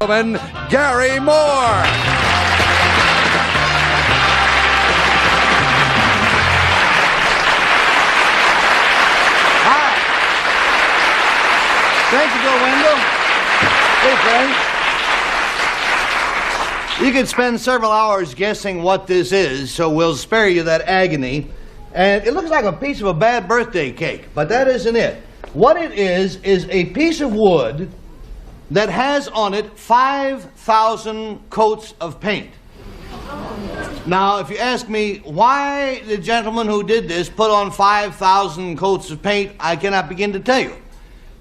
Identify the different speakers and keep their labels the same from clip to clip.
Speaker 1: gentlemen, Gary Moore.
Speaker 2: Hi. Thank you, Bill Wendell. Hey, friends. You could spend several hours guessing what this is, so we'll spare you that agony. And it looks like a piece of a bad birthday cake, but that isn't it. What it is a piece of wood that has on it 5,000 coats of paint. Now, if you ask me why the gentleman who did this put on 5,000 coats of paint, I cannot begin to tell you.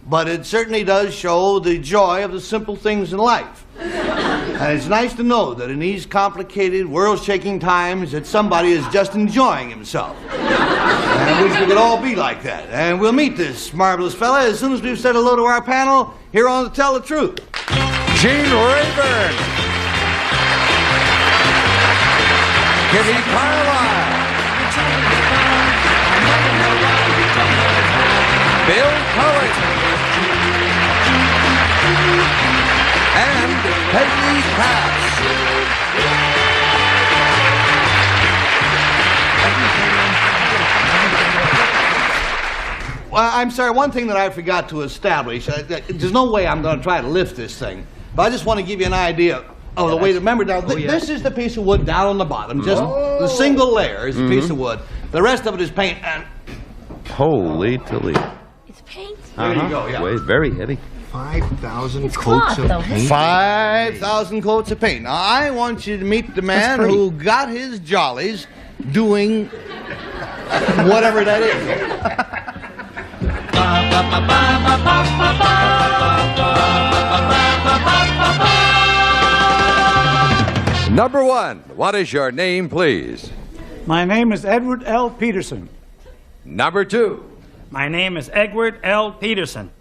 Speaker 2: But it certainly does show the joy of the simple things in life. And it's nice to know that in these complicated, world-shaking times that somebody is just enjoying himself. And I wish we could all be like that. And we'll meet this marvelous fella as soon as we've said hello to our panel here on To Tell the Truth.
Speaker 1: Gene Rayburn. Kitty Carlisle. Bill Cullen. And Peggy Cass.
Speaker 2: Well, I'm sorry, one thing that I forgot to establish, there's no way I'm going to try to lift this thing, but I just want to give you an idea of the way to remember now. This is the piece of wood down on the bottom, just the single layer is a piece of wood. The rest of it is paint and...
Speaker 3: Holy Toledo.
Speaker 4: It's paint?
Speaker 2: There you go, yeah.
Speaker 3: Weighs very heavy.
Speaker 4: 5,000 coats of paint.
Speaker 2: 5,000 coats of paint. Now, I want you to meet the man who got his jollies doing whatever that is.
Speaker 1: Number one, what is your name, please?
Speaker 5: My name is Edward L. Peterson.
Speaker 1: Number two.
Speaker 5: My name is Edward L. Peterson.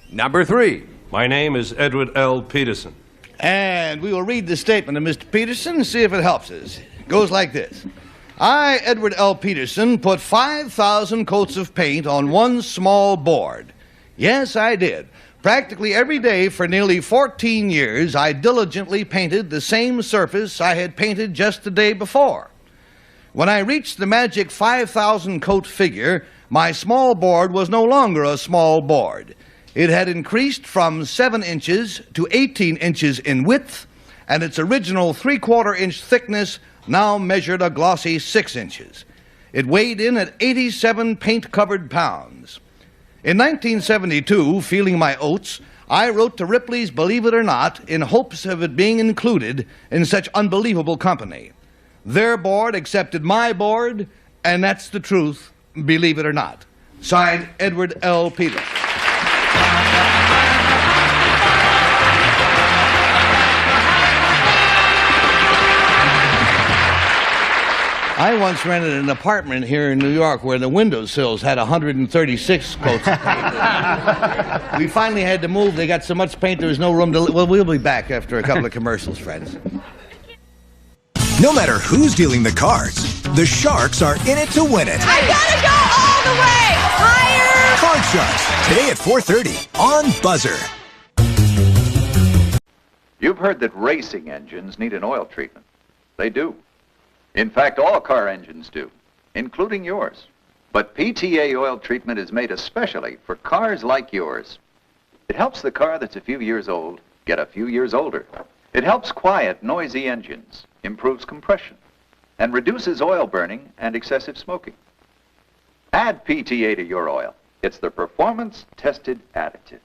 Speaker 1: Number three.
Speaker 6: My name is Edward L. Peterson.
Speaker 2: And we will read the statement of Mr. Peterson and see if it helps us. It goes like this. I, Edward L. Peterson, put 5,000 coats of paint on one small board. Yes, I did. Practically every day for nearly 14 years, I diligently painted the same surface I had painted just the day before. When I reached the magic 5,000 coat figure, my small board was no longer a small board. It had increased from 7 inches to 18 inches in width, and its original 3/4 inch thickness now measured a glossy 6 inches. It weighed in at 87 paint-covered pounds. In 1972, feeling my oats, I wrote to Ripley's Believe It or Not in hopes of it being included in such unbelievable company. Their board accepted my board, and that's the truth, believe it or not. Signed, Edward L. Peterson. I once rented an apartment here in New York where the windowsills had 136 coats of paint. We finally had to move. They got so much paint there was no room to... Well, we'll be back after a couple of commercials, friends.
Speaker 7: No matter who's dealing the cards, the Sharks are in it to win it.
Speaker 4: I gotta go all the way! Higher!
Speaker 7: Card Sharks, today at 4:30 on Buzzer.
Speaker 8: You've heard that racing engines need an oil treatment. They do. In fact, all car engines do, including yours. But PTA oil treatment is made especially for cars like yours. It helps the car that's a few years old get a few years older. It helps quiet noisy engines, improves compression, and reduces oil burning and excessive smoking. Add PTA to your oil. It's the performance-tested additive.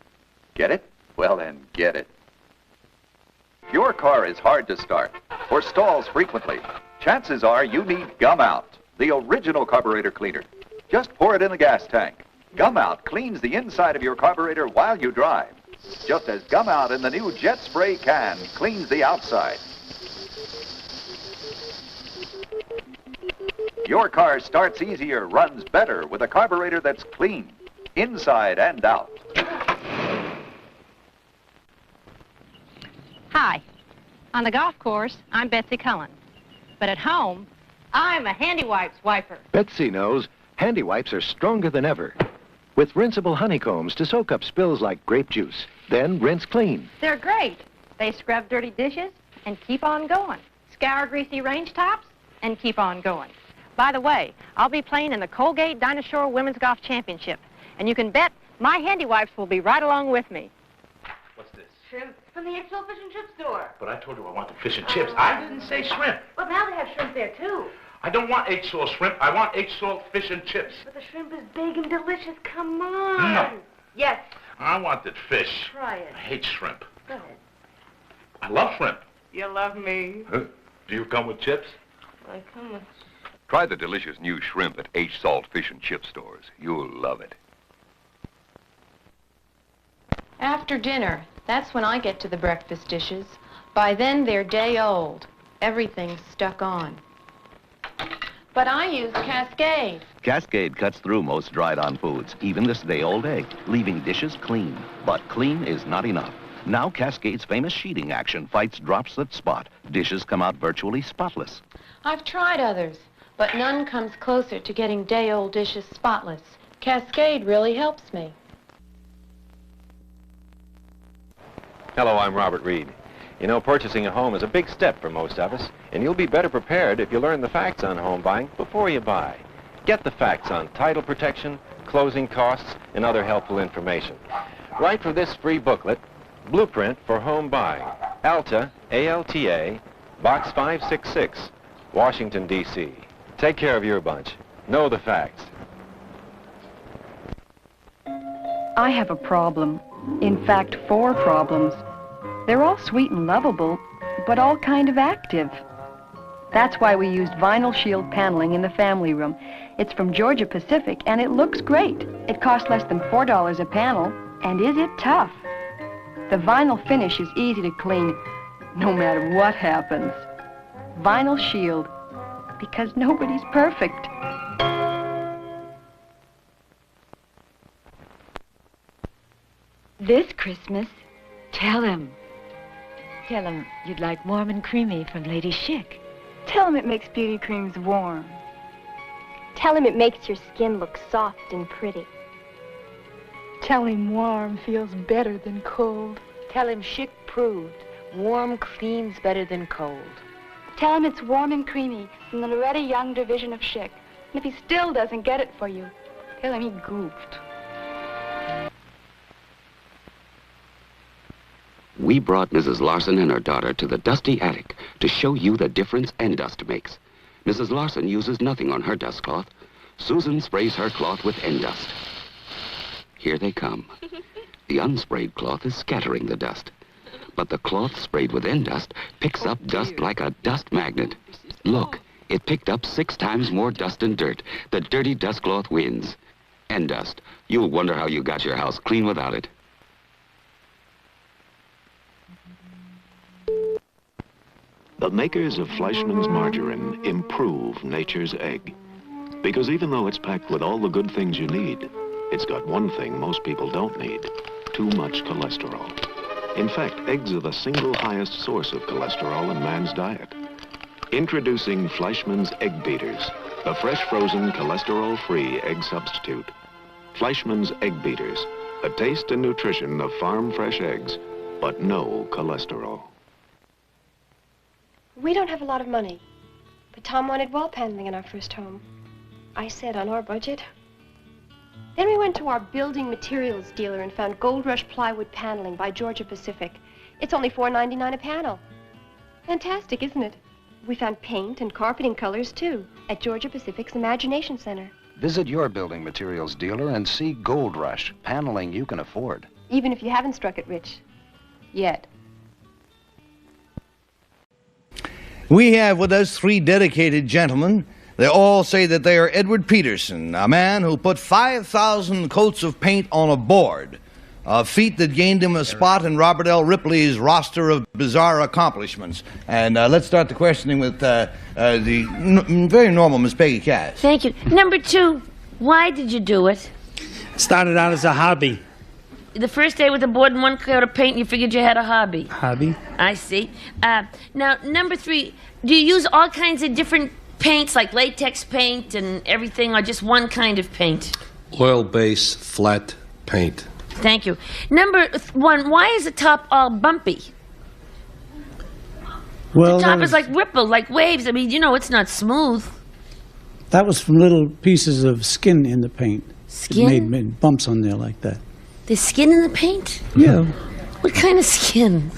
Speaker 8: Get it? Well then, get it. If your car is hard to start or stalls frequently, chances are you need Gum Out, the original carburetor cleaner. Just pour it in the gas tank. Gum Out cleans the inside of your carburetor while you drive, just as Gum Out in the new Jet Spray can cleans the outside. Your car starts easier, runs better with a carburetor that's clean, inside and out.
Speaker 9: Hi. On the golf course, I'm Betsy Cullen. But at home, I'm a Handy Wipes wiper.
Speaker 10: Betsy knows Handy Wipes are stronger than ever, with rinseable honeycombs to soak up spills like grape juice. Then rinse clean.
Speaker 9: They're great. They scrub dirty dishes and keep on going. Scour greasy range tops and keep on going. By the way, I'll be playing in the Colgate Dinosaur Women's Golf Championship, and you can bet my handy wipes will be right along with me.
Speaker 10: What's this?
Speaker 4: Shrimp from the XO Fish and Chip store.
Speaker 10: But I told you I wanted fish and chips. I didn't say shrimp.
Speaker 4: Well, now they have shrimp there, too.
Speaker 10: I don't want egg salt shrimp. I want egg salt fish and chips.
Speaker 4: But the shrimp is big and delicious. Come on.
Speaker 10: No.
Speaker 4: Yes.
Speaker 10: I wanted fish.
Speaker 4: Try it.
Speaker 10: I hate shrimp.
Speaker 4: Go ahead.
Speaker 10: I love shrimp.
Speaker 4: You love me.
Speaker 10: Huh? Do you come with chips?
Speaker 4: I come with...
Speaker 11: Try the delicious new shrimp at H. Salt Fish and Chip stores. You'll love it.
Speaker 9: After dinner, that's when I get to the breakfast dishes. By then, they're day old. Everything's stuck on. But I use Cascade.
Speaker 12: Cascade cuts through most dried-on foods, even this day-old egg, leaving dishes clean. But clean is not enough. Now Cascade's famous sheeting action fights drops that spot. Dishes come out virtually spotless.
Speaker 9: I've tried others, but none comes closer to getting day-old dishes spotless. Cascade really helps me.
Speaker 13: Hello, I'm Robert Reed. You know, purchasing a home is a big step for most of us, and you'll be better prepared if you learn the facts on home buying before you buy. Get the facts on title protection, closing costs, and other helpful information. Write for this free booklet, Blueprint for Home Buying, Alta, ALTA, Box 566, Washington, D.C. Take care of your bunch. Know the facts.
Speaker 14: I have a problem. In fact, 4 problems. They're all sweet and lovable, but all kind of active. That's why we used Vinyl Shield paneling in the family room. It's from Georgia Pacific, and it looks great. It costs less than $4 a panel, and is it tough? The vinyl finish is easy to clean, no matter what happens. Vinyl Shield, because nobody's perfect.
Speaker 15: This Christmas, tell him. Tell him you'd like warm and creamy from Lady Chic.
Speaker 14: Tell him it makes beauty creams warm.
Speaker 16: Tell him it makes your skin look soft and pretty.
Speaker 14: Tell him warm feels better than cold.
Speaker 15: Tell him Chic proved warm cleans better than cold.
Speaker 14: Tell him it's warm and creamy from the Loretta Young division of Chic. And if he still doesn't get it for you, tell him he goofed.
Speaker 17: We brought Mrs. Larson and her daughter to the dusty attic to show you the difference Endust makes. Mrs. Larson uses nothing on her dust cloth. Susan sprays her cloth with Endust. Here they come. The unsprayed cloth is scattering the dust. But the cloth sprayed with Endust picks up dust like a dust magnet. Look, it picked up 6 times more dust and dirt. The dirty dust cloth wins. Endust. You'll wonder how you got your house clean without it.
Speaker 18: The makers of Fleischmann's margarine improve nature's egg. Because even though it's packed with all the good things you need, it's got one thing most people don't need: too much cholesterol. In fact, eggs are the single highest source of cholesterol in man's diet. Introducing Fleischmann's Egg Beaters, the fresh frozen cholesterol-free egg substitute. Fleischmann's Egg Beaters, the taste and nutrition of farm fresh eggs, but no cholesterol.
Speaker 16: We don't have a lot of money, but Tom wanted wall paneling in our first home. I said on our budget. Then we went to our building materials dealer and found Gold Rush plywood paneling by Georgia Pacific. It's only $4.99 a panel. Fantastic, isn't it? We found paint and carpeting colors, too, at Georgia Pacific's Imagination Center.
Speaker 19: Visit your building materials dealer and see Gold Rush, paneling you can afford.
Speaker 16: Even if you haven't struck it rich. Yet.
Speaker 2: We have with us 3 dedicated gentlemen. They all say that they are Edward Peterson, a man who put 5,000 coats of paint on a board, a feat that gained him a spot in Robert L. Ripley's roster of bizarre accomplishments. And let's start the questioning with the very normal Miss Peggy Cass.
Speaker 20: Thank you. Number 2, why did you do it?
Speaker 5: Started out as a hobby.
Speaker 20: The first day with a board and 1 coat of paint, you figured you had a hobby.
Speaker 5: Hobby?
Speaker 20: I see. Now, number 3, do you use all kinds of different paints, like latex paint and everything, or just one kind of paint?
Speaker 6: Oil-based flat paint.
Speaker 20: Thank you. Number 1, why is the top all bumpy?
Speaker 5: Well,
Speaker 20: The top is like ripple, like waves. I mean, you know, it's not smooth.
Speaker 5: that was from little pieces of skin in the paint.
Speaker 20: Skin?
Speaker 5: It made bumps on there like that.
Speaker 20: There's skin in the paint?
Speaker 5: Yeah.
Speaker 20: What kind of skin?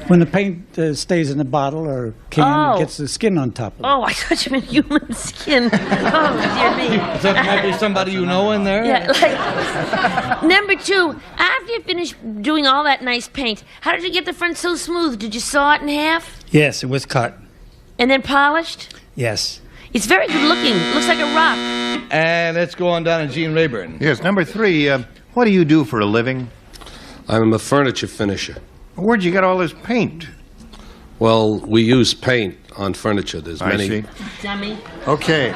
Speaker 5: When the paint stays in the bottle or can,
Speaker 20: Oh.
Speaker 5: it gets the skin on top of it.
Speaker 20: Oh, I thought you meant human skin. Oh, dear me.
Speaker 2: So there might be somebody you know in there?
Speaker 20: Yeah, like, number 2, after you finished doing all that nice paint, how did you get the front so smooth? Did you saw it in half
Speaker 5: Yes, it was cut.
Speaker 20: and then polished?
Speaker 5: Yes.
Speaker 20: It's very good looking. Looks like a rock.
Speaker 2: And let's go on down to Gene Rayburn.
Speaker 19: Yes, number 3, what do you do for a living?
Speaker 6: I'm a furniture finisher.
Speaker 19: Where'd you get all this paint?
Speaker 6: Well, we use paint on furniture. There's
Speaker 19: I
Speaker 6: many.
Speaker 19: see.
Speaker 20: Dummy.
Speaker 19: Okay.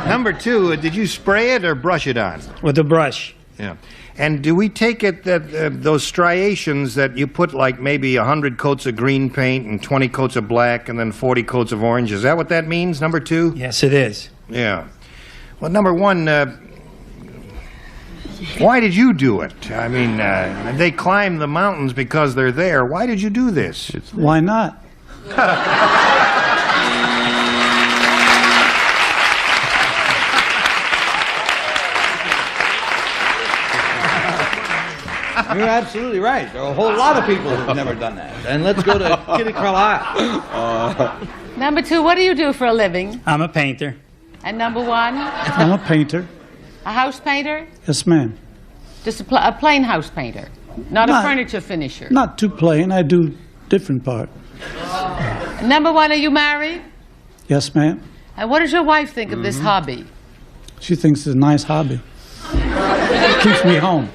Speaker 19: Number 2, did you spray it or brush it on?
Speaker 5: With a brush.
Speaker 19: Yeah. And do we take it that those striations that you put like maybe 100 coats of green paint and 20 coats of black and then 40 coats of orange, is that what that means, number 2?
Speaker 5: Yes, it is.
Speaker 19: Yeah. Well, number 1, why did you do it? I mean, they climb the mountains because they're there. Why did you do this?
Speaker 5: Why not?
Speaker 2: You're absolutely right. There are a whole lot of people who've never done that. And let's go to Kitty Carlisle.
Speaker 15: Number 2, what do you do for a living?
Speaker 5: I'm a painter.
Speaker 15: And number 1,
Speaker 5: I'm a painter.
Speaker 15: a house painter?
Speaker 5: Yes, ma'am.
Speaker 15: Just a plain house painter, not a furniture finisher.
Speaker 5: Not too plain. I do different part.
Speaker 15: Number 1, are you married?
Speaker 5: Yes, ma'am.
Speaker 15: And what does your wife think of this hobby?
Speaker 5: She thinks it's a nice hobby. Keeps me home.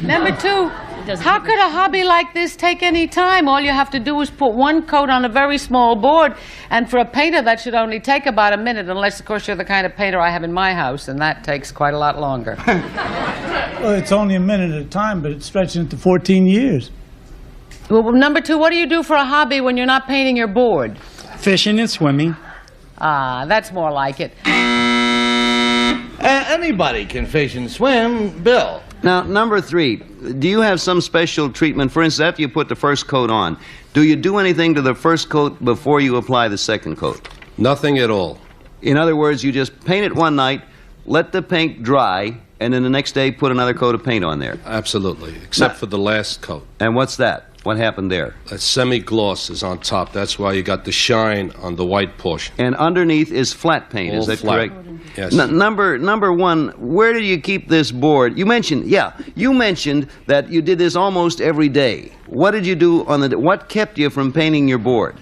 Speaker 15: Number 2, how could a hobby like this take any time? All you have to do is put one coat on a very small board, and for a painter that should only take about a minute, unless, of course, you're the kind of painter I have in my house, and that takes quite a lot longer.
Speaker 5: Well, it's only a minute at a time, but it's stretching into 14 years.
Speaker 15: Well, number 2, what do you do for a hobby when you're not painting your board?
Speaker 5: Fishing and swimming.
Speaker 15: Ah, that's more like it.
Speaker 2: Anybody can fish and swim. Bill.
Speaker 21: Now, number 3, do you have some special treatment? For instance, after you put the first coat on, do you do anything to the first coat before you apply the second coat?
Speaker 6: Nothing at all.
Speaker 21: In other words, you just paint it one night, let the paint dry, and then the next day put another coat of paint on there.
Speaker 6: Absolutely, except for the last coat.
Speaker 21: And what's that? What happened there?
Speaker 6: That semi-gloss is on top. That's why you got the shine on the white portion.
Speaker 21: And underneath is flat paint,
Speaker 6: All
Speaker 21: is that
Speaker 6: flat.
Speaker 21: correct?
Speaker 6: Yes.
Speaker 21: Number 1, where do you keep this board? You mentioned that you did this almost every day. What did you do what kept you from painting your board?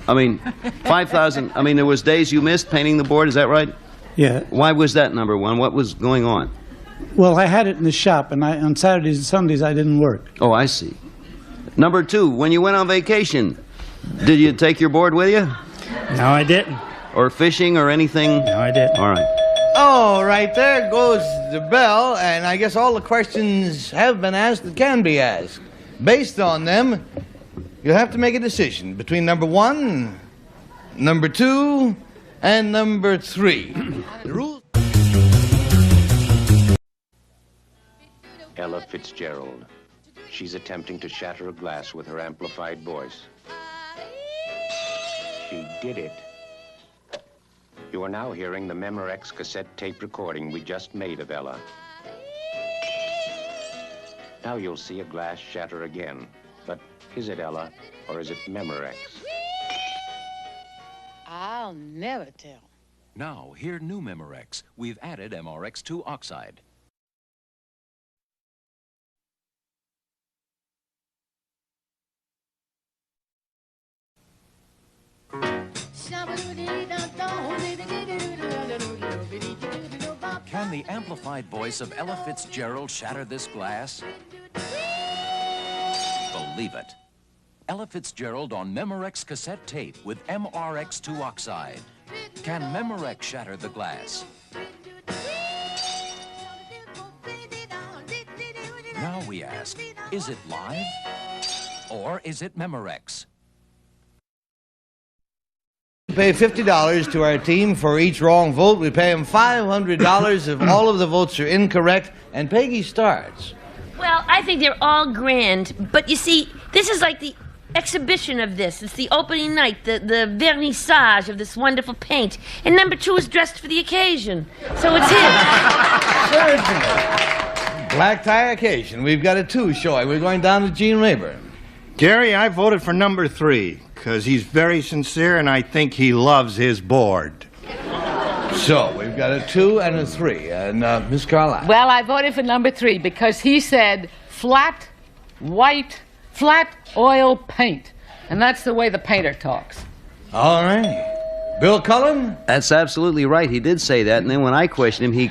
Speaker 21: I mean, 5,000, there was days you missed painting the board, is that right?
Speaker 5: Yeah.
Speaker 21: Why was that, number 1? What was going on?
Speaker 5: Well, I had it in the shop, and on Saturdays and Sundays I didn't work.
Speaker 21: Oh, I see. Number 2, when you went on vacation, did you take your board with you?
Speaker 5: No, I didn't.
Speaker 21: Or fishing or anything?
Speaker 5: No, I didn't.
Speaker 21: All right.
Speaker 2: Oh, right there goes the bell, and I guess all the questions have been asked that can be asked. Based on them, you'll have to make a decision between number 1, number 2, and number 3. The rules.
Speaker 22: Ella Fitzgerald. She's attempting to shatter a glass with her amplified voice. She did it. You are now hearing the Memorex cassette tape recording we just made of Ella. Now you'll see a glass shatter again. But is it Ella or is it Memorex?
Speaker 15: I'll never tell.
Speaker 23: Now, hear new Memorex. We've added MRX2 oxide. Can the amplified voice of Ella Fitzgerald shatter this glass? Believe it. Ella Fitzgerald on Memorex cassette tape with MRX2 oxide. Can Memorex shatter the glass? Now we ask, is it live or is it Memorex?
Speaker 2: We pay $50 to our team for each wrong vote. We pay them $500 if all of the votes are incorrect. And Peggy starts.
Speaker 20: Well, I think they're all grand, but you see, this is like the exhibition of this. It's the opening night, the vernissage of this wonderful paint. And number 2 is dressed for the occasion. So it's him.
Speaker 2: Black tie occasion. We've got a 2 showing. We're going down to Gene Rayburn.
Speaker 19: Gary, I voted for number 3 because he's very sincere and I think he loves his board.
Speaker 2: So, we've got a 2 and a 3. And Miss Carlisle.
Speaker 15: Well, I voted for number 3 because he said flat, white, flat oil paint. And that's the way the painter talks.
Speaker 2: All right. Bill Cullen?
Speaker 21: That's absolutely right. He did say that. And then when I questioned him,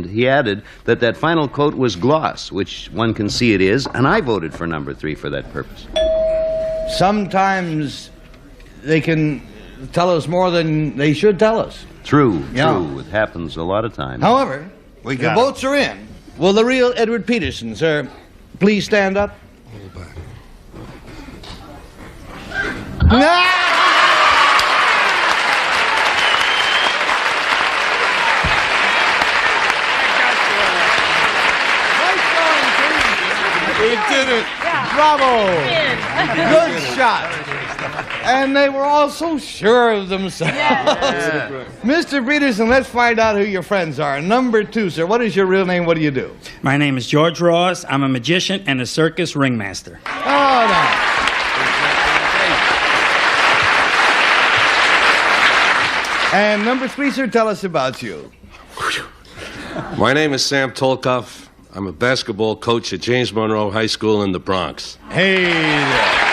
Speaker 21: he added that that final coat was gloss, which one can see it is. And I voted for number 3 for that purpose.
Speaker 2: Sometimes they can tell us more than they should tell us.
Speaker 21: True. It happens a lot of times.
Speaker 2: However, the votes are in. Will the real Edward Peterson, sir, please stand up? He did it. Bravo. Good shot. And they were all so sure of themselves. Mr. Peterson, let's find out who your friends are. Number 2, sir. What is your real name? What do you do?
Speaker 1: My name is George Ross. I'm a magician and a circus ringmaster.
Speaker 2: Oh, no. And number 3, sir, tell us about you.
Speaker 6: My name is Sam Tolkoff. I'm a basketball coach at James Monroe High School in the Bronx.
Speaker 2: Hey there.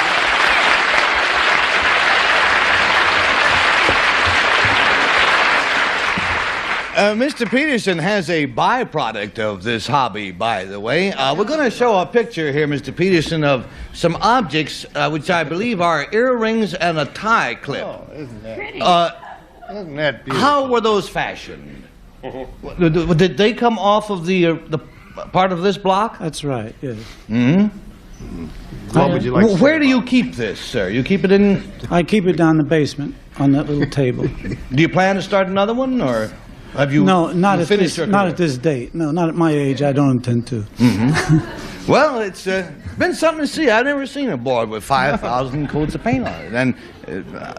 Speaker 2: Mr. Peterson has a byproduct of this hobby, by the way. We're going to show a picture here, Mr. Peterson, of some objects which I believe are earrings and a tie clip.
Speaker 19: Oh, isn't that
Speaker 2: pretty?
Speaker 19: Isn't that beautiful?
Speaker 2: How were those fashioned? Did they come off of the part of this block?
Speaker 5: That's right, yes.
Speaker 2: Mm-hmm.
Speaker 19: What would you like to say
Speaker 2: Where do you keep this, sir? You keep it in...
Speaker 5: I keep it down the basement on that little table.
Speaker 2: Do you plan to start another one, or have you
Speaker 5: not at
Speaker 2: finished
Speaker 5: this,
Speaker 2: your
Speaker 5: not
Speaker 2: career?
Speaker 5: at this date. No, not at my age. I don't intend to.
Speaker 2: Mm-hmm. Well, it's been something to see. I've never seen a board with 5,000 coats of paint on it, and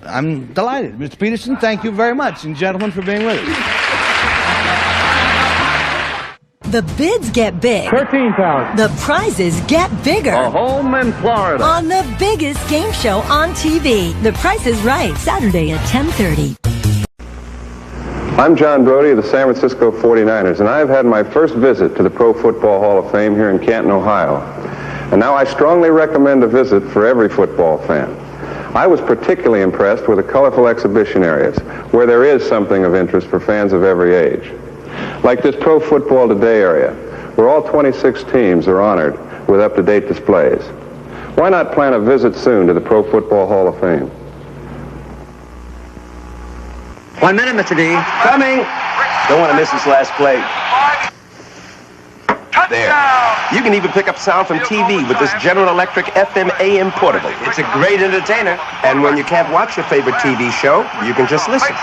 Speaker 2: I'm delighted. Mr. Peterson, thank you very much, and gentlemen, for being with us.
Speaker 3: The bids get big.
Speaker 7: 13,000.
Speaker 3: The prizes get bigger.
Speaker 7: A home in Florida.
Speaker 3: On the biggest game show on TV. The Price is Right, Saturday at 10:30.
Speaker 24: I'm John Brody of the San Francisco 49ers, and I've had my first visit to the Pro Football Hall of Fame here in Canton, Ohio. And now I strongly recommend a visit for every football fan. I was particularly impressed with the colorful exhibition areas, where there is something of interest for fans of every age. Like this Pro Football Today area, where all 26 teams are honored with up-to-date displays. Why not plan a visit soon to the Pro Football Hall of Fame?
Speaker 25: 1 minute, Mr. D. Coming. Don't want to miss this last play. There. You can even pick up sound from TV with this General Electric FM AM portable. It's a great entertainer. And when you can't watch your favorite TV show, you can just listen.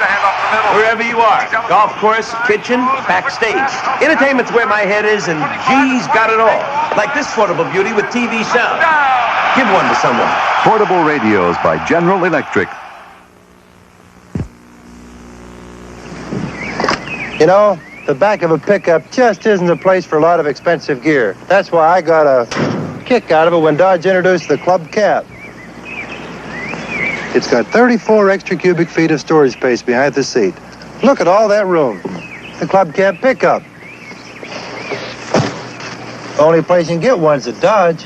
Speaker 25: Wherever you are. Golf course, kitchen, backstage. Entertainment's where my head is, and G's got it all. Like this portable beauty with TV sound. Give one to someone.
Speaker 8: Portable radios by General Electric.
Speaker 26: You know, the back of a pickup just isn't the place for a lot of expensive gear. That's why I got a kick out of it when Dodge introduced the Club Cab. It's got 34 extra cubic feet of storage space behind the seat. Look at all that room. The Club Cab pickup. Only place you can get one's at Dodge.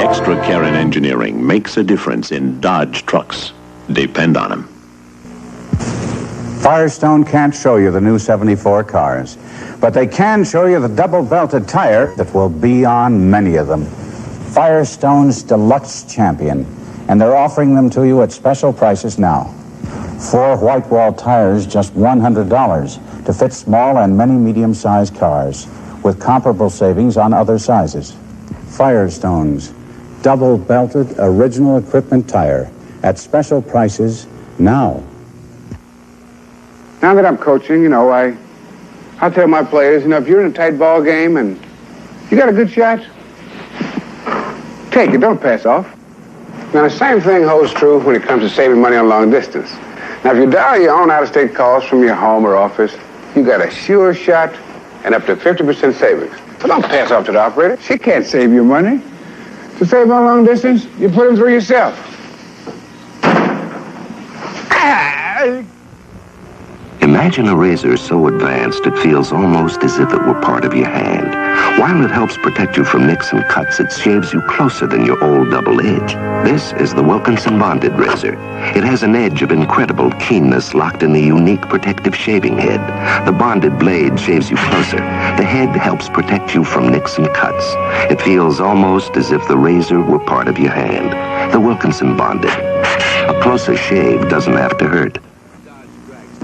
Speaker 18: Extra care and engineering makes a difference in Dodge trucks. Depend on them.
Speaker 27: Firestone can't show you the new 74 cars, but they can show you the double-belted tire that will be on many of them. Firestone's Deluxe Champion, and they're offering them to you at special prices now. 4 white wall tires, just $100 to fit small and many medium-sized cars, with comparable savings on other sizes. Firestone's double-belted original equipment tire at special prices now.
Speaker 28: Now that I'm coaching, I tell my players, if you're in a tight ball game and
Speaker 4: You got a good shot? Take it, don't pass off. Now, the same thing holds true when it comes to saving money on long distance. Now, if you dial your own out-of-state calls from your home or office, you got a sure shot and up to 50% savings. So don't pass off to the operator. She can't save you money. To save on long distance, you put them through yourself.
Speaker 17: Imagine a razor so advanced it feels almost as if it were part of your hand. While it helps protect you from nicks and cuts, it shaves you closer than your old double edge. This is the Wilkinson Bonded Razor. It has an edge of incredible keenness locked in the unique protective shaving head. The bonded blade shaves you closer. The head helps protect you from nicks and cuts. It feels almost as if the razor were part of your hand. The Wilkinson Bonded. A closer shave doesn't have to hurt.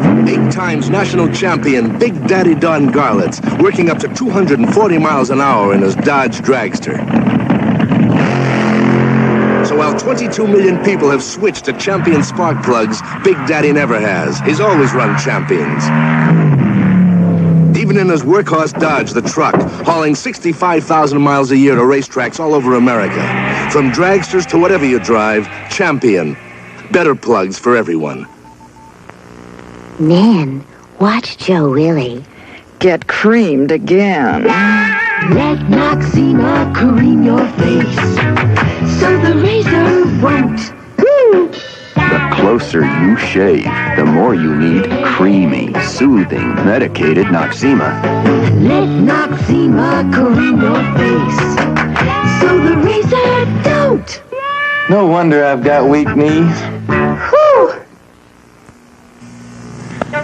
Speaker 9: 8 times national champion Big Daddy Don Garlitz, working up to 240 miles an hour in his Dodge Dragster. So while 22 million people have switched to Champion spark plugs, Big Daddy never has. He's always run Champions. Even in his workhorse Dodge, the truck, hauling 65,000 miles a year to racetracks all over America. From dragsters to whatever you drive, Champion. Better plugs for everyone.
Speaker 10: Man, watch Joe Willie get creamed again. Let Noxzema cream your face so the razor won't. Woo!
Speaker 11: The closer you shave, the more you need creamy, soothing, medicated Noxzema.
Speaker 10: Let Noxzema cream your face so the razor don't.
Speaker 12: No wonder I've got weak knees.
Speaker 10: Whew!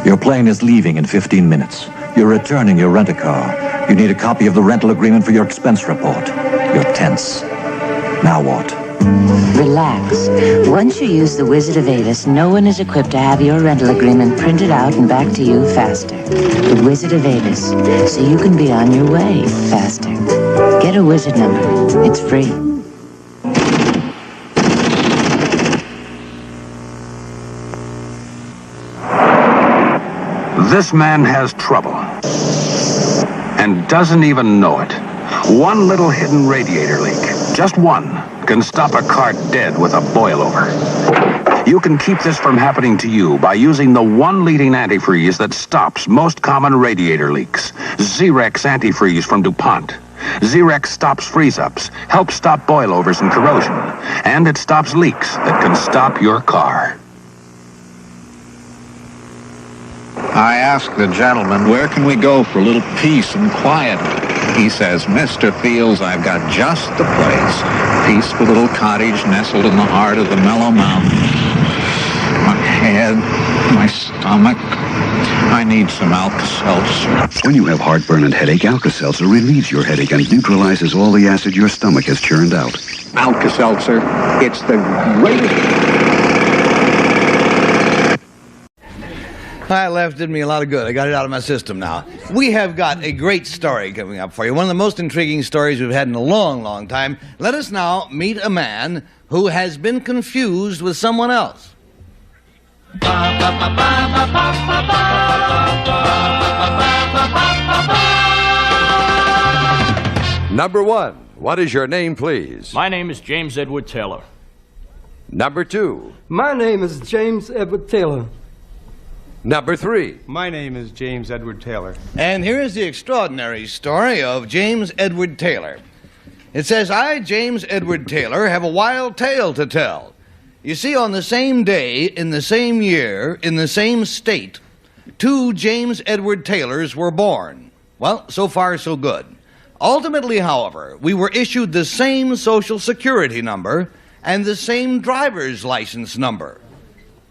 Speaker 13: Your plane is leaving in 15 minutes. You're returning your rent-a-car. You need a copy of the rental agreement for your expense report. You're tense. Now what?
Speaker 10: Relax. Once you use the Wizard of Avis, no one is equipped to have your rental agreement printed out and back to you faster. The Wizard of Avis, so you can be on your way faster. Get a Wizard number. It's free.
Speaker 14: This man has trouble and doesn't even know it. One little hidden radiator leak, just one, can stop a car dead with a boilover. You can keep this from happening to you by using the one leading antifreeze that stops most common radiator leaks. Zerex antifreeze from DuPont. Zerex stops freeze-ups, helps stop boilovers and corrosion, and it stops leaks that can stop your car.
Speaker 28: I asked the gentleman, where can we go for a little peace and quiet? He says, Mr. Fields, I've got just the place. Peaceful little cottage nestled in the heart of the mellow mountains. My head, my stomach, I need some Alka-Seltzer.
Speaker 29: When you have heartburn and headache, Alka-Seltzer relieves your headache and neutralizes all the acid your stomach has churned out.
Speaker 28: Alka-Seltzer, it's the greatest.
Speaker 2: That left did me a lot of good. I got it out of my system now. We have got a great story coming up for you. One of the most intriguing stories we've had in a long, long time. Let us now meet a man who has been confused with someone else.
Speaker 30: Number 1, what is your name, please?
Speaker 31: My name is James Edward Taylor.
Speaker 30: Number 2.
Speaker 32: My name is James Edward Taylor.
Speaker 30: Number 3.
Speaker 33: My name is James Edward Taylor.
Speaker 2: And here is the extraordinary story of James Edward Taylor. It says, I, James Edward Taylor, have a wild tale to tell. You see, on the same day, in the same year, in the same state, 2 James Edward Taylors were born. Well, so far, so good. Ultimately, however, we were issued the same Social Security number and the same driver's license number.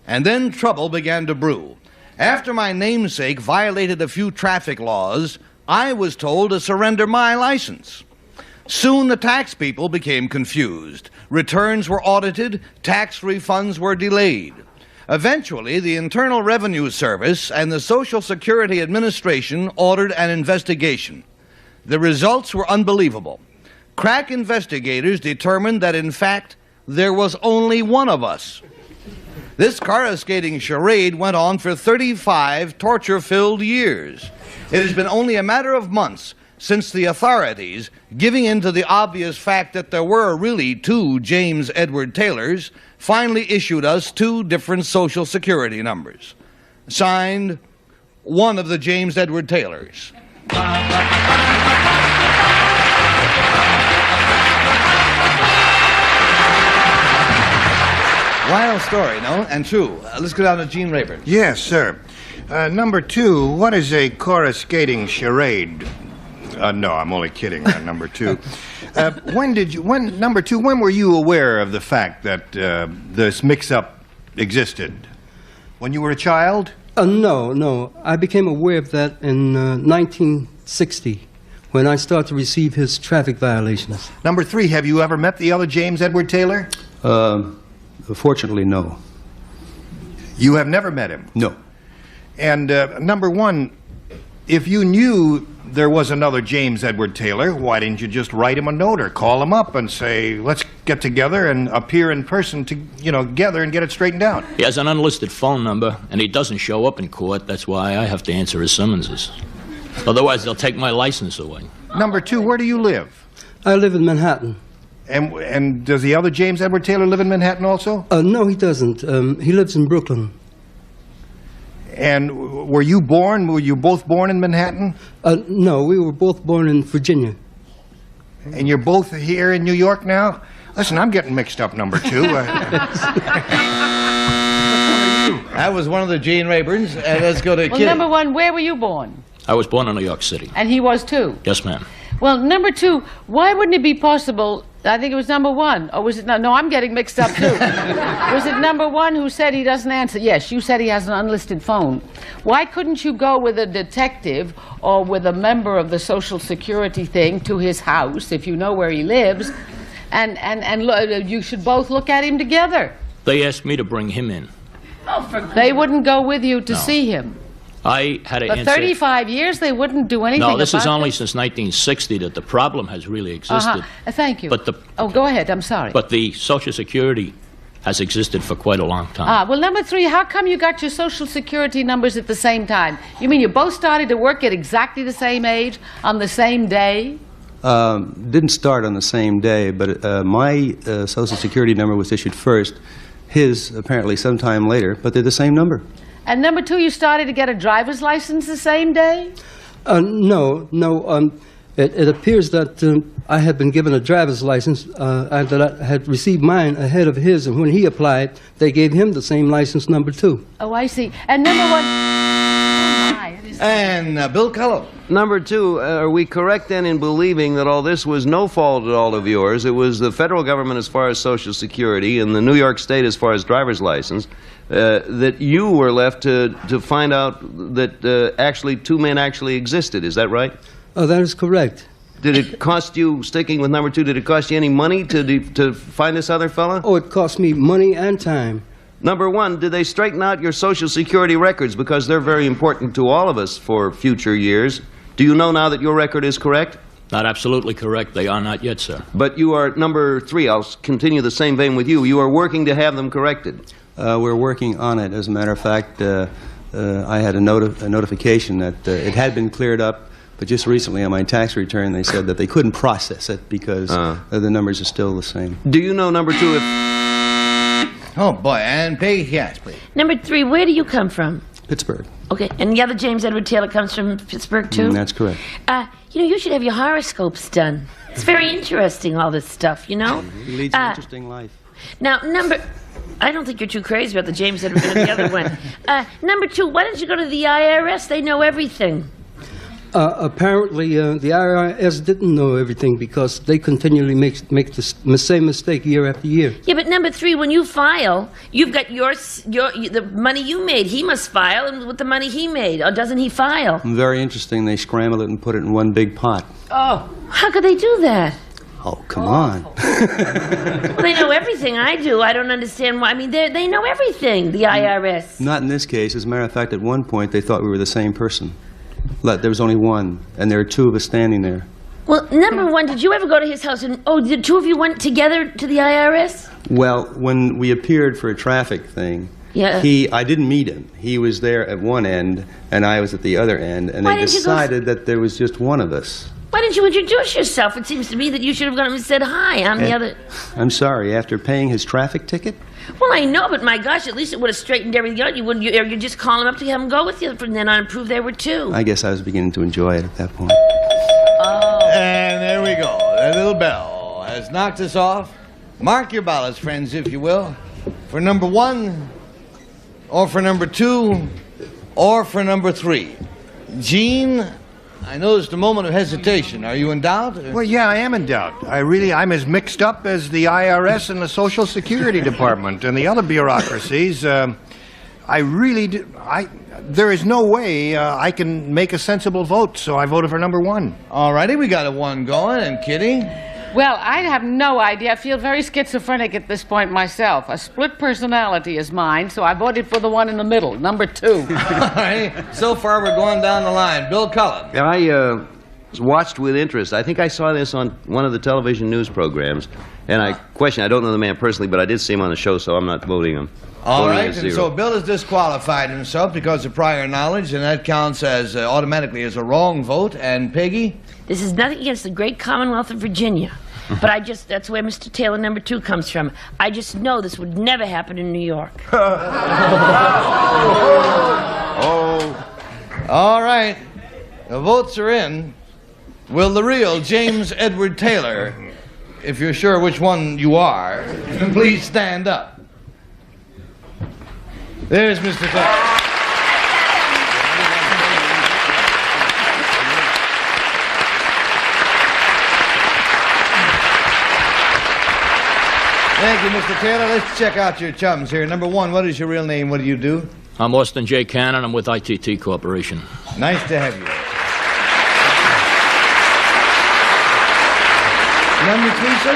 Speaker 2: And then trouble began to brew. After my namesake violated a few traffic laws, I was told to surrender my license. Soon the tax people became confused. Returns were audited, tax refunds were delayed. Eventually, the Internal Revenue Service and the Social Security Administration ordered an investigation. The results were unbelievable. Crack investigators determined that, in fact, there was only one of us. This coruscating charade went on for 35 torture-filled years. It has been only a matter of months since the authorities, giving in to the obvious fact that there were really 2 James Edward Taylors, finally issued us 2 different Social Security numbers. Signed, one of the James Edward Taylors. Wild story, no? And true. Let's go down to Gene Rayburn.
Speaker 1: Yes, sir. Number 2, what is a coruscating charade? No, I'm only kidding on number 2. Number 2, when were you aware of the fact that this mix-up existed? When you were a child?
Speaker 32: No. I became aware of that in 1960 when I started to receive his traffic violations.
Speaker 1: Number 3, have you ever met the other James Edward Taylor?
Speaker 32: Fortunately, no.
Speaker 1: You have never met him?
Speaker 32: No.
Speaker 1: And number 1, if you knew there was another James Edward Taylor, why didn't you just write him a note or call him up and say, let's get together and appear in person together and get it straightened out?
Speaker 3: He has an unlisted phone number, and he doesn't show up in court. That's why I have to answer his summonses. Otherwise, they'll take my license away.
Speaker 1: Number 2, where do you live?
Speaker 32: I live in Manhattan.
Speaker 1: And does the other James Edward Taylor live in Manhattan also?
Speaker 32: No, he doesn't. He lives in Brooklyn.
Speaker 1: And were you both born in Manhattan?
Speaker 32: No, we were both born in Virginia.
Speaker 1: And you're both here in New York now? Listen, I'm getting mixed up, number 2.
Speaker 2: That was one of the Gene Rayburns. Let's go to Kitty.
Speaker 5: Number 1, where were you born?
Speaker 3: I was born in New York City.
Speaker 5: And he was too?
Speaker 3: Yes, ma'am.
Speaker 5: Well, number 2, why wouldn't it be possible, I think it was number 1, or was it, no, I'm getting mixed up too. Was it number 1 who said he doesn't answer? Yes, you said he has an unlisted phone. Why couldn't you go with a detective or with a member of the Social Security thing to his house, if you know where he lives, and you should both look at him together?
Speaker 3: They asked me to bring him in.
Speaker 5: They wouldn't go with you to see him.
Speaker 3: I had to
Speaker 5: For
Speaker 3: answer...
Speaker 5: 35 years, they wouldn't do anything about it?
Speaker 3: No, this is only since 1960 that the problem has really existed.
Speaker 5: Thank you.
Speaker 3: But
Speaker 5: oh, go ahead. I'm sorry.
Speaker 3: But the Social Security has existed for quite a long time.
Speaker 5: Well, number 3, how come you got your Social Security numbers at the same time? You mean you both started to work at exactly the same age, on the same day?
Speaker 32: Didn't start on the same day, but my Social Security number was issued first. His, apparently, sometime later, but they're the same number.
Speaker 5: And number 2, you started to get a driver's license the same day?
Speaker 32: No. It appears that I had been given a driver's license, and that I had received mine ahead of his, and when he applied, they gave him the same license, number 2.
Speaker 5: Oh, I see. And number 1...
Speaker 2: And Bill Cullen.
Speaker 6: Number 2, are we correct then in believing that all this was no fault at all of yours? It was the federal government as far as Social Security and the New York State as far as driver's license, that you were left to find out that actually 2 men actually existed. Is that right?
Speaker 32: Oh, that is correct.
Speaker 6: Did it cost you, sticking with number 2, did it cost you any money to find this other fella?
Speaker 32: Oh, it cost me money and time.
Speaker 6: Number 1, did they straighten out your Social Security records? Because they're very important to all of us for future years. Do you know now that your record is correct?
Speaker 3: Not absolutely correct. They are not yet, sir.
Speaker 6: But you are, number 3, I'll continue the same vein with you. You are working to have them corrected.
Speaker 32: We're working on it. As a matter of fact, I had a notification that it had been cleared up, but just recently on my tax return they said that they couldn't process it because the numbers are still the same.
Speaker 6: Do you know, number 2, if...
Speaker 2: Oh, boy. And Peggy, yes, please.
Speaker 7: Number 3, where do you come from?
Speaker 32: Pittsburgh.
Speaker 7: Okay, and the other James Edward Taylor comes from Pittsburgh, too?
Speaker 32: That's correct.
Speaker 7: You should have your horoscopes done. It's very interesting, all this stuff, you know?
Speaker 32: He leads an interesting life.
Speaker 7: Now, I don't think you're too crazy about the James Edward and the other one. Number 2, why don't you go to the IRS? They know everything.
Speaker 32: Apparently, the IRS didn't know everything because they continually make the same mistake year after year.
Speaker 7: Yeah, but number 3, when you file, you've got the money you made. He must file and with the money he made, or doesn't he file?
Speaker 32: Very interesting. They scramble it and put it in one big pot.
Speaker 7: Oh, how could they do that?
Speaker 32: Oh, come on.
Speaker 7: Well, they know everything I do. I don't understand why. I mean, they know everything, the IRS.
Speaker 32: Not in this case. As a matter of fact, at one point, they thought we were the same person. There was only one, and there were 2 of us standing there.
Speaker 7: Well, number 1, did you ever go to his house? And the 2 of you went together to the IRS?
Speaker 32: Well, when we appeared for a traffic thing, I didn't meet him. He was there at one end, and I was at the other end, and they decided that there was just one of us.
Speaker 7: Why didn't you introduce yourself? It seems to me that you should have gone and said hi. I'm the other...
Speaker 32: I'm sorry, after paying his traffic ticket?
Speaker 7: Well, I know, but my gosh, at least it would have straightened everything out. You just call him up to have him go with you from then on and prove they were two.
Speaker 32: I guess I was beginning to enjoy it at that point.
Speaker 7: Oh.
Speaker 2: And there we go. That little bell has knocked us off. Mark your ballots, friends, if you will. For number 1, or for number 2, or for number 3. Gene, I noticed a moment of hesitation. Are you in doubt?
Speaker 1: Well, yeah, I am in doubt. I'm as mixed up as the IRS and the Social Security Department and the other bureaucracies. There is no way I can make a sensible vote, so I voted for number 1.
Speaker 2: All righty, we got a 1 going. And Kitty?
Speaker 5: Well, I have no idea. I feel very schizophrenic at this point myself. A split personality is mine, so I voted for the one in the middle, number 2.
Speaker 2: All right. So far, we're going down the line. Bill Cullen.
Speaker 6: Yeah, I watched with interest. I think I saw this on one of the television news programs, and I don't know the man personally, but I did see him on the show, so I'm not voting him.
Speaker 2: All right, and so Bill has disqualified himself because of prior knowledge, and that counts as automatically as a wrong vote. And Peggy?
Speaker 7: This is nothing against the great Commonwealth of Virginia. But that's where Mr. Taylor number 2 comes from. I just know this would never happen in New York.
Speaker 2: All right. The votes are in. Will the real James Edward Taylor, if you're sure which one you are, please stand up. There's Mr. Taylor. Thank you, Mr. Taylor. Let's check out your chums here. Number 1, what is your real name? What do you do?
Speaker 3: I'm Austin J. Cannon. I'm with ITT Corporation.
Speaker 2: Nice to have you. Number 3, sir?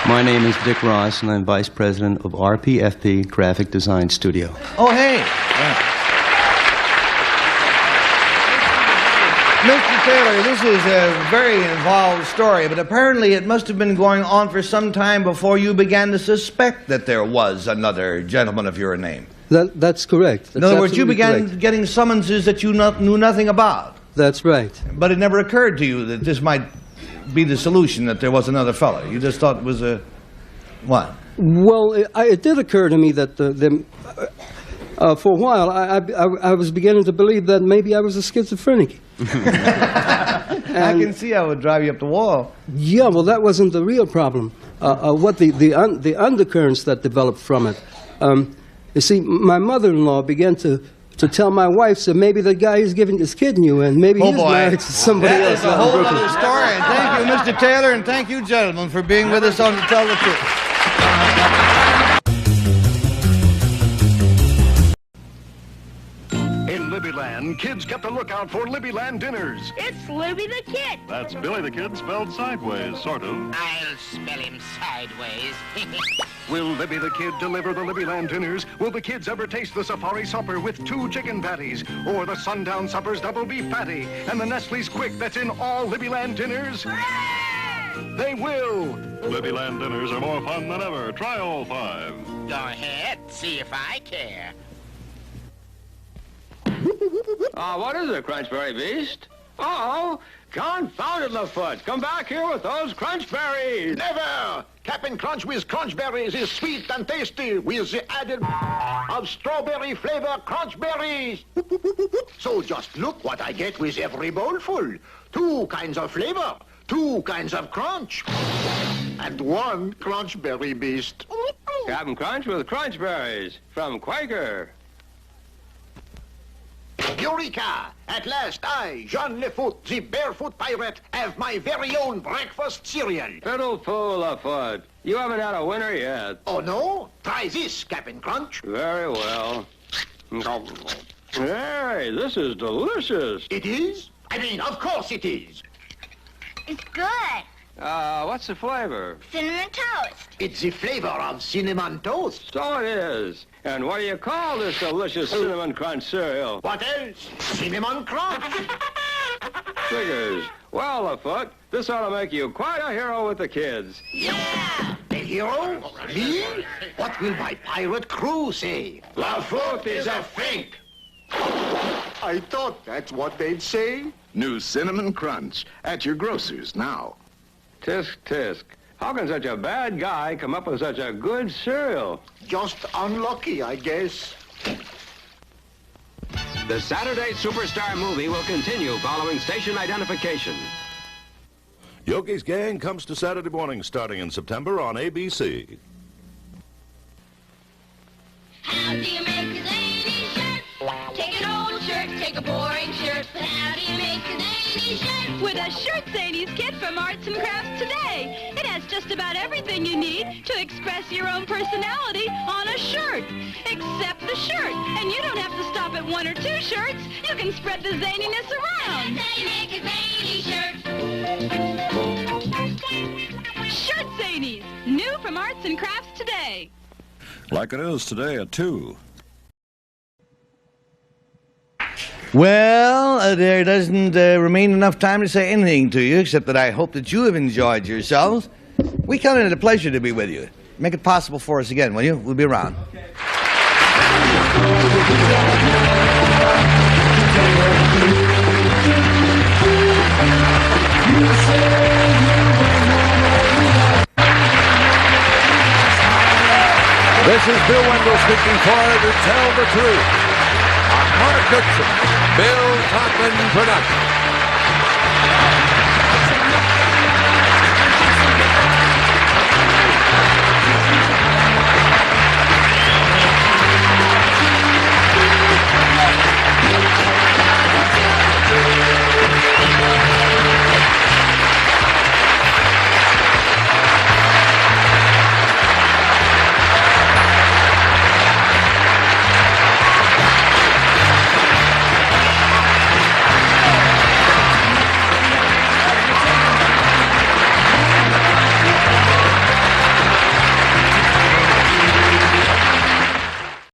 Speaker 32: My name is Dick Ross, and I'm Vice President of RPFP Graphic Design Studio.
Speaker 2: Oh, hey. Yeah. Mr. Taylor, this is a very involved story, but apparently it must have been going on for some time before you began to suspect that there was another gentleman of your name.
Speaker 8: That's correct. That's
Speaker 2: in other words, you began
Speaker 8: correct.
Speaker 2: getting summonses that you knew nothing about.
Speaker 8: That's right.
Speaker 2: But it never occurred to you that this might be the solution, that there was another fellow. You just thought it was a... what?
Speaker 8: Well, it did occur to me that for a while, I was beginning to believe that maybe I was a schizophrenic.
Speaker 2: I can see how it would drive you up the wall.
Speaker 8: Yeah, well, that wasn't the real problem. What the undercurrents that developed from it. You see, my mother-in-law began to tell my wife that maybe the guy is kidding you, and maybe he's married to somebody else.
Speaker 2: That is a whole other story. And thank you, Mr. Taylor, and thank you, gentlemen, for being with us on To Tell the Truth.
Speaker 15: Libbyland, kids kept a lookout for Libbyland dinners.
Speaker 16: It's Libby the Kid.
Speaker 15: That's Billy the Kid spelled sideways, sort of.
Speaker 16: I'll spell him sideways.
Speaker 15: Will Libby the Kid deliver the Libbyland dinners? Will the kids ever taste the safari supper with 2 chicken patties? Or the sundown supper's double beef patty? And the Nestle's Quick that's in all Libbyland dinners? They will. Libbyland dinners are more fun than ever. Try all 5.
Speaker 16: Go ahead, see if I care.
Speaker 18: What is it, Crunchberry Beast? Oh, confounded Lafoot. Come back here with those Crunchberries.
Speaker 15: Never! Cap'n Crunch with Crunchberries is sweet and tasty with the added of strawberry flavor Crunchberries. So just look what I get with every bowlful. 2 kinds of flavor, 2 kinds of crunch, and 1 Crunchberry Beast.
Speaker 18: Cap'n Crunch with Crunchberries from Quaker.
Speaker 15: Eureka! At last I, Jean Lefoot, the barefoot pirate, have my very own breakfast cereal.
Speaker 18: Fiddle-foo, Lafoot. You haven't had a winner yet.
Speaker 15: Oh, no? Try this, Cap'n Crunch.
Speaker 18: Very well. Hey, this is delicious.
Speaker 15: It is? I mean, of course it is.
Speaker 16: It's good.
Speaker 18: What's the flavor?
Speaker 16: Cinnamon toast.
Speaker 15: It's the flavor of cinnamon toast.
Speaker 18: So it is. And what do you call this delicious Cinnamon Crunch cereal?
Speaker 15: What else? Cinnamon Crunch.
Speaker 18: Figures. Well, Lafoot, this ought to make you quite a hero with the kids.
Speaker 15: Yeah! A hero? Me? What will my pirate crew say?
Speaker 18: Lafoot is a fink.
Speaker 15: I thought that's what they'd say. New Cinnamon Crunch at your grocer's now.
Speaker 18: Tisk, tisk. How can such a bad guy come up with such a good cereal?
Speaker 15: Just unlucky, I guess.
Speaker 4: The Saturday Superstar movie will continue following station identification.
Speaker 9: Yogi's Gang comes to Saturday morning starting in September on ABC.
Speaker 16: How do you make a zany shirt? Take an old shirt, take a boring shirt. But how do you make a zany shirt?
Speaker 17: With a Shirt Zanies kit from Arts and Crafts Today. It has just about everything you need to express your own personality on a shirt. Except the shirt. And you don't have to stop at one or two shirts. You can spread the zaniness around.
Speaker 16: That's how you make a zany shirt.
Speaker 17: Shirt Zanies. New from Arts and Crafts Today.
Speaker 9: Like it is today at 2.
Speaker 2: Well, there doesn't remain enough time to say anything to you, except that I hope that you have enjoyed yourselves. We count it a pleasure to be with you. Make it possible for us again, will you? We'll be around.
Speaker 9: This is Bill Wendell speaking for To Tell the Truth. A Mark Goodson, Bill Todman production.